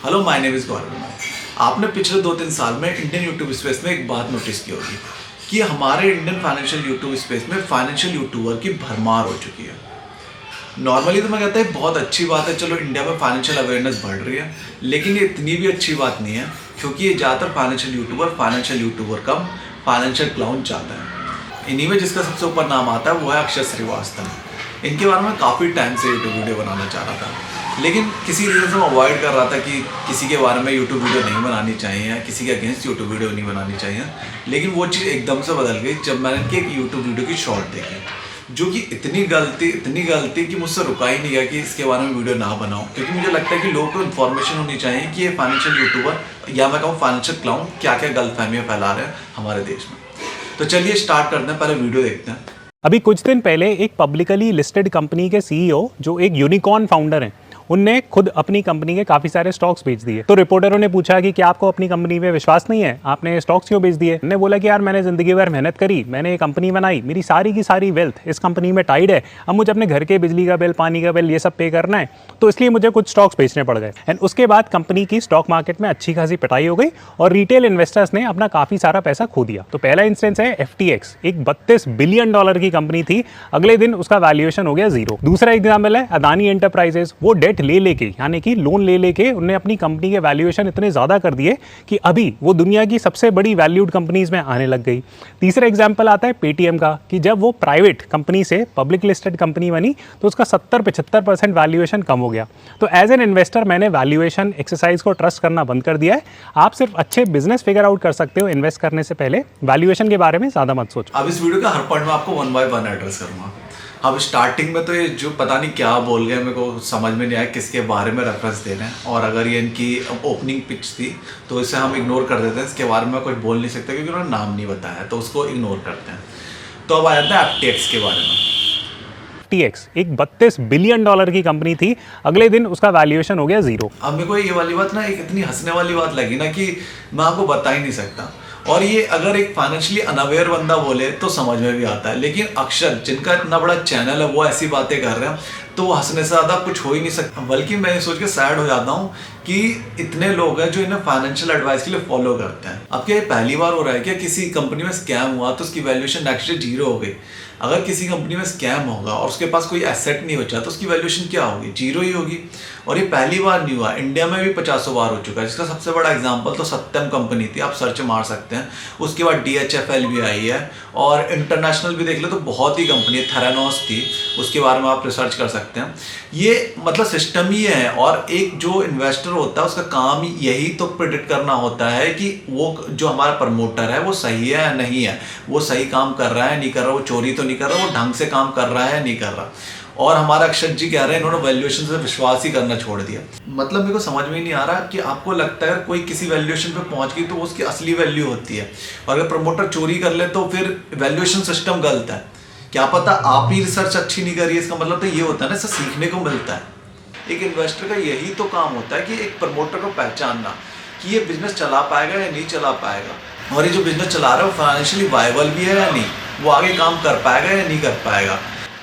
Hello, my name is गौरव। आपने पिछले 2-3 साल में इंडियन यूट्यूब स्पेस में एक बात नोटिस की होगी कि हमारे इंडियन फाइनेंशियल यूट्यूब स्पेस में फाइनेंशियल यूट्यूबर की भरमार हो चुकी है। नॉर्मली तो मैं कहता है बहुत अच्छी बात है, चलो इंडिया में फाइनेंशियल अवेयरनेस बढ़ रही है, लेकिन ये इतनी भी अच्छी बात नहीं है क्योंकि ये ज़्यादातर फाइनेंशियल यूट्यूबर कम फाइनेंशियल क्लाउन चाहता है। इन्हीं में जिसका सबसे ऊपर नाम आता है वो है अक्षय श्रीवास्तव। इनके बारे में काफ़ी टाइम से यूट्यूब वीडियो बनाना चाह रहा था, लेकिन किसी रीज़न से मैं अवॉइड कर रहा था कि किसी के बारे में यूट्यूब वीडियो नहीं बनानी चाहिए, किसी के अगेंस्ट यूट्यूब वीडियो नहीं बनानी चाहिए। लेकिन वो चीज़ एकदम से बदल गई जब मैंने एक यूट्यूब वीडियो की शॉर्ट देखी, जो कि इतनी गलती कि मुझसे रुका ही नहीं गया कि इसके बारे में वीडियो ना बनाऊं, क्योंकि मुझे लगता है कि लोगों को इन्फॉर्मेशन होनी चाहिए कि ये फाइनेंशियल यूट्यूबर या मैं कहूँ फाइनेंशियल क्लाउन क्या क्या गलतफहमियाँ फैला रहे हैं हमारे देश में। तो चलिए स्टार्ट करते हैं, पहले वीडियो देखते हैं। अभी कुछ दिन पहले एक पब्लिकली लिस्टेड कंपनी के सीईओ जो एक यूनिकॉर्न फाउंडर हैं, उनने खुद अपनी कंपनी के काफ़ी सारे स्टॉक्स बेच दिए। तो रिपोर्टरों ने पूछा कि क्या आपको अपनी कंपनी पे विश्वास नहीं है, आपने स्टॉक्स क्यों बेच दिए? उन्होंने बोला कि यार मैंने ज़िंदगी भर मेहनत करी, मैंने ये कंपनी बनाई, मेरी सारी की सारी वेल्थ इस कंपनी में टाइड है, अब मुझे अपने घर के बिजली का बिल, पानी का बिल ये सब पे करना है, तो इसलिए मुझे कुछ स्टॉक्स बेचने पड़ गए। एंड उसके बाद कंपनी की स्टॉक मार्केट में अच्छी खासी पिटाई हो गई और रिटेल इन्वेस्टर्स ने अपना काफ़ी सारा पैसा खो दिया। तो पहला इंस्टेंस है FTX, एक $32 बिलियन की कंपनी थी, अगले दिन उसका वैल्यूएशन हो गया जीरो। दूसरा एग्जाम्पल है अदानी एंटरप्राइजेस। वो डेट ले लेके यानी कि लोन ले लेके उन्होंने अपनी कंपनी के वैल्यूएशन इतने ज़्यादा कर दिए कि अभी वो दुनिया की सबसे बड़ी वैल्यूड कंपनीज में आने लग गई। तीसरा एग्जाम्पल आता है पेटीएम का कि जब वो प्राइवेट कंपनी से पब्लिक लिस्टेड कंपनी बनी तो उसका 70-75% वैल्यूएशन कम हो गया। तो एज एन इन्वेस्टर मैंने वैल्यूएशन एक्सरसाइज को ट्रस्ट करना बंद कर दिया है। आप सिर्फ अच्छे बिजनेस फिगर आउट कर सकते हो इन्वेस्ट करने से पहले, वैल्यूएशन के बारे में ज़्यादा मत सोचो। अब इस वीडियो का हर पॉइंट में आपको 1 बाय 1 एड्रेस करूँगा। अब स्टार्टिंग में तो ये जो पता नहीं क्या बोल गया, मेरे को समझ में नहीं आया किसके बारे में रेफरेंस दे रहे हैं, और अगर ये इनकी ओपनिंग पिच थी तो इसे हम इग्नोर कर देते हैं। इसके बारे में कुछ बोल नहीं सकते क्योंकि उन्होंने नाम नहीं बताया, तो उसको इग्नोर करते हैं। तो अब आ जाता है FTX के बारे में। FTX एक $32 बिलियन की कंपनी थी, अगले दिन उसका वैल्यूएशन हो गया जीरो। अब मेरे को ये वाली बात ना एक इतनी हंसने वाली बात लगी ना कि मैं आपको बता ही नहीं सकता। और ये अगर एक फाइनेंशियली अनअवेयर बंदा बोले तो समझ में भी आता है, लेकिन अक्षर जिनका इतना बड़ा चैनल है वो ऐसी बातें कर रहे हैं तो वो हंसने से ज़्यादा कुछ हो ही नहीं सकता। बल्कि मैं ये सोच के सैड हो जाता हूँ कि इतने लोग हैं जो इन्हें फाइनेंशियल एडवाइस के लिए फॉलो करते हैं। अब क्या ये पहली बार हो रहा है क्या किसी कंपनी में स्कैम हुआ तो उसकी वैल्यूएशन नेक्स्ट डे जीरो हो गई? अगर किसी कंपनी में स्कैम होगा और उसके पास कोई एसेट नहीं बचा तो उसकी वैल्यूएशन क्या होगी? जीरो ही होगी। और ये पहली बार नहीं हुआ, इंडिया में भी 50 बार हो चुका है। जिसका सबसे बड़ा एग्जांपल तो सत्यम कंपनी थी, आप सर्च मार सकते हैं। उसके बाद DHFL भी आई है, और इंटरनेशनल भी देख लो तो बहुत ही कंपनी, थेरानोस थी, उसके बारे में आप रिसर्च कर सकते हैं। ये मतलब सिस्टम ही है, और एक जो इन्वेस्टर होता है उसका काम यही तो प्रेडिक्ट करना होता है कि वो जो हमारा प्रमोटर है वो सही है या नहीं है, वो सही काम कर रहा है नहीं कर रहा, वो चोरी तो नहीं कर रहा, वो ढंग से काम कर रहा है नहीं कर रहा। और हमारा अक्षर जी कह रहे हैं इन्होंने वैल्यूएशन से विश्वास ही करना छोड़ दिया। मतलब मेरे को समझ में ही नहीं आ रहा कि आपको लगता है कोई किसी वैल्यूएशन पे पहुंच गई तो उसकी असली वैल्यू होती है, और अगर प्रमोटर चोरी कर ले तो फिर वैल्यूएशन सिस्टम गलत है। क्या पता आप ही रिसर्च अच्छी नहीं करिए, इसका मतलब तो ये होता है ना, इससे सीखने को मिलता है। एक इन्वेस्टर का यही तो काम होता है कि एक प्रमोटर को पहचानना कि ये बिजनेस चला पाएगा या नहीं चला पाएगा, और ये जो बिजनेस चला रहा है वो फाइनेंशियली वायबल भी है या नहीं, वो आगे काम कर पाएगा या नहीं कर पाएगा।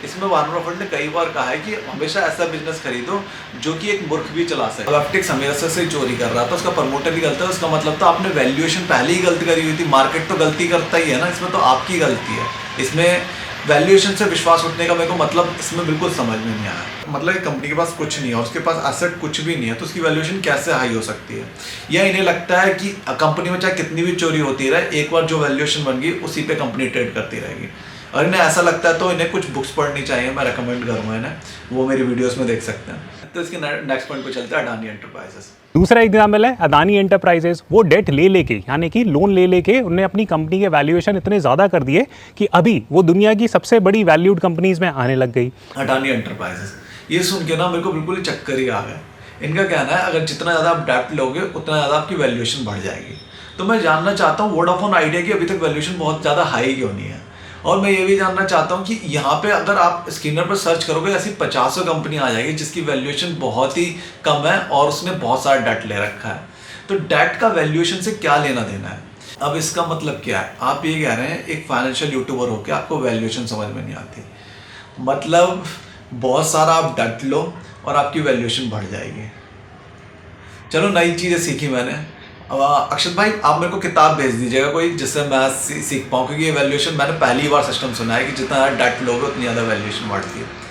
इसमें वार्न बफेट ने कई बार कहा है कि हमेशा ऐसा बिजनेस खरीदो जो कि एक मूर्ख भी चला सके। अब FTX हमेशा से चोरी कर रहा था, उसका प्रमोटर भी गलत है, उसका मतलब तो आपने वैल्यूएशन पहले ही गलत करी हुई थी। मार्केट तो गलती करता ही है ना, इसमें तो आपकी गलती है। इसमें वैल्यूएशन से विश्वास उठने का मेरे को मतलब इसमें बिल्कुल समझ में नहीं आया। मतलब एक कंपनी के पास कुछ नहीं है और उसके पास एसेट कुछ भी नहीं है तो उसकी वैल्यूएशन कैसे हाई हो सकती है? या इन्हें लगता है कि कंपनी में चाहे कितनी भी चोरी होती रहे, एक बार जो वैल्यूएशन बन गई उसी पे कंपनी ट्रेड करती रहेगी। और इन्हें ऐसा लगता है तो इन्हें कुछ बुक्स पढ़नी चाहिए, मैं रेकमेंड करूँगा इन्हें, वो मेरी वीडियोस में देख सकते हैं। तो इसके नेक्स्ट पॉइंट पे चलते हैं, अडानी एंटरप्राइजेस। दूसरा एग्जाम्पल है अदानी एंटरप्राइजेस। वो डेट ले लेके यानी कि लोन ले लेके उन्होंने अपनी कंपनी के वैल्यूएशन इतने ज़्यादा कर दिए कि अभी वो दुनिया की सबसे बड़ी वैल्यूड कंपनीज में आने लग गई। अडानी एंटरप्राइजेस, ये सुन के ना मेरे को बिल्कुल ही चक्कर ही आ गया। इनका कहना है अगर जितना ज़्यादा आप डेप्ट लोगे उतना ज़्यादा आपकी वैल्यूएशन बढ़ जाएगी। तो मैं जानना चाहता हूँ वोडाफोन आइडिया की अभी तक वैल्यूएशन बहुत ज़्यादा हाई क्यों नहीं है? और मैं ये भी जानना चाहता हूँ कि यहाँ पे अगर आप स्क्रीनर पर सर्च करोगे ऐसी 50 कंपनी आ जाएगी जिसकी वैल्यूएशन बहुत ही कम है और उसने बहुत सारा डेट ले रखा है। तो डेट का वैल्यूएशन से क्या लेना देना है? अब इसका मतलब क्या है? आप ये कह रहे हैं एक फाइनेंशियल यूट्यूबर होकर आपको वैल्यूएशन समझ में नहीं आती, मतलब बहुत सारा आप डेट लो और आपकी वैल्यूएशन बढ़ जाएगी। चलो नई चीज़ें सीखी मैंने। अब अक्षत भाई आप मेरे को किताब भेज दीजिएगा कोई, जिससे मैं सीख पाऊँ, क्योंकि ये वैल्यूएशन मैंने पहली बार सिस्टम सुना है कि जितना ज़्यादा डेट लोगे उतनी ज़्यादा वैल्यूएशन बढ़ती है।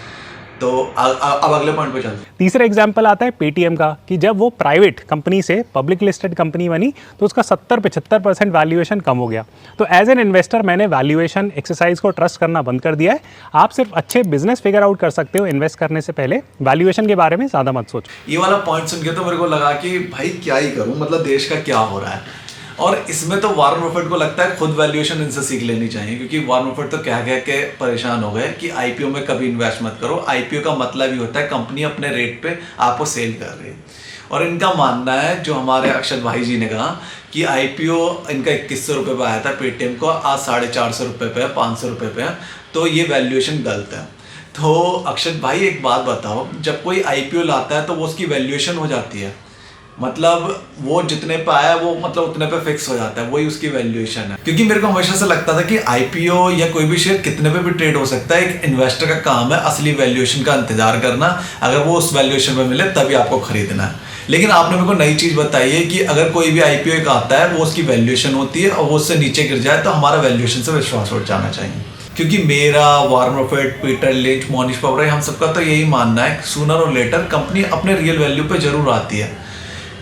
तो अब अगले पॉइंट पे चलते हैं। तीसरा एग्जाम्पल आता है पेटीएम का कि जब वो प्राइवेट कंपनी से पब्लिक लिस्टेड कंपनी बनी तो उसका 70-75% वैल्यूएशन कम हो गया। तो एज एन इन्वेस्टर मैंने वैल्यूएशन एक्सरसाइज को ट्रस्ट करना बंद कर दिया है। आप सिर्फ अच्छे बिजनेस फिगर आउट कर सकते हो इन्वेस्ट करने से पहले, वैल्यूएशन के बारे में ज़्यादा मत सोचो। ये वाला पॉइंट सुन के तो मेरे को लगा कि भाई क्या ही करूं, मतलब देश का क्या हो रहा है। और इसमें तो वॉरेन बफेट को लगता है खुद वैल्यूएशन इनसे सीख लेनी चाहिए, क्योंकि वॉरेन बफेट तो कह के परेशान हो गए कि आईपीओ में कभी इन्वेस्ट मत करो। आईपीओ का मतलब ही होता है कंपनी अपने रेट पे आपको सेल कर रही है। और इनका मानना है, जो हमारे अक्षत भाई जी ने कहा कि आईपीओ इनका 2100 रुपये पे आया था पेटीएम को, आज 450 रुपये पे है, 500 रुपये पे है, तो ये वैल्यूएशन गलत है। तो अक्षत भाई एक बात बताओ, जब कोई आईपीओ लाता है तो वो उसकी वैल्यूएशन हो जाती है, मतलब वो जितने पे आया वो मतलब उतने पे फिक्स हो जाता है, वही उसकी वैल्यूएशन है। क्योंकि मेरे को हमेशा से लगता था कि आईपीओ या कोई भी शेयर कितने पे भी ट्रेड हो सकता है, एक इन्वेस्टर का काम है असली वैल्यूएशन का इंतजार करना, अगर वो उस वैल्यूएशन में मिले तभी आपको खरीदना है। लेकिन आपने मेरे को नई चीज़ बताई है कि अगर कोई भी आईपीओ एक आता है वो उसकी वैल्यूएशन होती है और वो उससे नीचे गिर जाए तो हमारा वैल्यूएशन से विश्वास उठ जाना चाहिए। क्योंकि मेरा, Warren Buffett, Peter Lynch, Mohnish Pabrai, हम सबका तो यही मानना है सूनर और लेटर कंपनी अपने रियल वैल्यू पे जरूर आती है।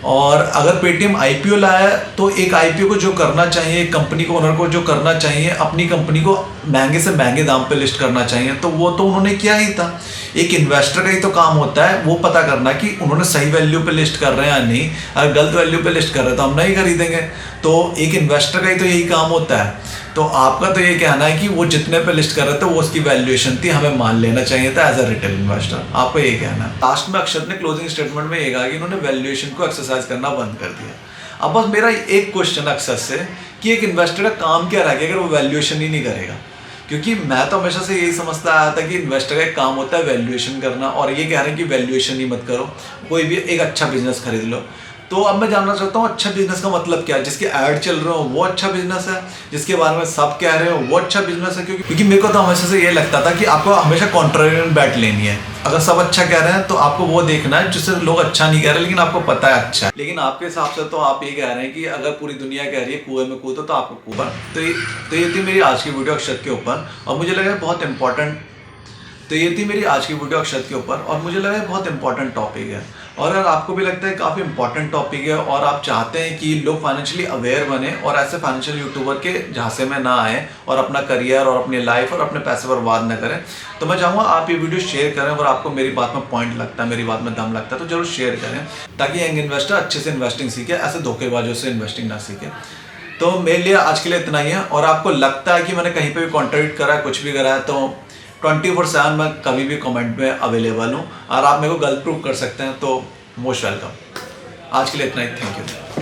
और अगर पेटीएम आईपीओ लाया है तो एक आईपीओ को जो करना चाहिए, कंपनी को, ओनर को जो करना चाहिए, अपनी कंपनी को महंगे से महंगे दाम पे लिस्ट करना चाहिए, तो वो तो उन्होंने किया ही था। एक इन्वेस्टर का ही तो काम होता है वो पता करना कि उन्होंने सही वैल्यू पे लिस्ट कर रहे हैं या नहीं। अगर गलत वैल्यू पे लिस्ट कर रहे हैं तो हम नहीं खरीदेंगे। तो एक इन्वेस्टर का ही तो यही काम होता है। तो आपका तो ये कहना है कि वो जितने पे लिस्ट कर रहे थे वो उसकी वैल्यूएशन थी, हमें मान लेना चाहिए था एज अ रिटेल इन्वेस्टर। आपको ये कहना है। लास्ट में अक्षत ने क्लोजिंग स्टेटमेंट में ये कहा कि इन्होंने वैल्यूएशन को एक्सरसाइज करना बंद कर दिया। अब बस मेरा एक क्वेश्चन अक्षत से कि एक इन्वेस्टर का काम क्या रह गया अगर वो वैल्यूएशन ही नहीं करेगा? क्योंकि मैं तो हमेशा से यही समझता आया था कि इन्वेस्टर का एक काम होता है वैल्यूएशन करना, और ये कह रहे हैं कि वैल्यूएशन ही मत करो, कोई भी एक अच्छा बिजनेस खरीद लो। तो अब मैं जानना चाहता हूँ अच्छा बिजनेस का मतलब क्या है? जिसके ऐड चल रहे हो वो अच्छा बिजनेस है, जिसके बारे में सब कह रहे हो वो अच्छा बिजनेस है? क्योंकि मेरे को तो हमेशा से ये लगता था कि आपको हमेशा कॉन्ट्रेरियन बैट लेनी है। अगर सब अच्छा कह रहे हैं तो आपको वो देखना है जिससे लोग अच्छा नहीं कह रहे लेकिन आपको पता है अच्छा है। लेकिन आपके हिसाब से तो आप ये कह रहे हैं कि अगर पूरी दुनिया कह रही है कुएं में कूदो तो आपको कूदा। तो ये थी मेरी आज की वीडियो अक्षत के ऊपर, और मुझे लगा बहुत इंपॉर्टेंट। तो ये थी मेरी आज की वीडियो अक्षत के ऊपर, और मुझे लगा बहुत इंपॉर्टेंट टॉपिक है। और अगर आपको भी लगता है काफ़ी इंपॉर्टेंट टॉपिक है और आप चाहते हैं कि लोग फाइनेंशियली अवेयर बने और ऐसे फाइनेंशियल यूट्यूबर के झांसे में ना आए और अपना करियर और अपनी लाइफ और अपने पैसे बर्बाद ना करें, तो मैं चाहूँगा आप ये वीडियो शेयर करें। और आपको मेरी बात में पॉइंट लगता है, मेरी बात में दम लगता है, तो जरूर शेयर करें ताकि यंग इन्वेस्टर अच्छे से इन्वेस्टिंग सीखे, ऐसे धोखेबाजों से इन्वेस्टिंग ना सीखे। तो मेरे लिए आज के लिए इतना ही है। और आपको लगता है कि मैंने कहीं पे भी कॉन्ट्रडिक्ट करा है, कुछ भी करा है, तो 24/7 मैं कभी भी कमेंट में अवेलेबल हूँ और आप मेरे को गलत प्रूव कर सकते हैं, तो मोस्ट वेलकम। आज के लिए इतना ही, थैंक यू।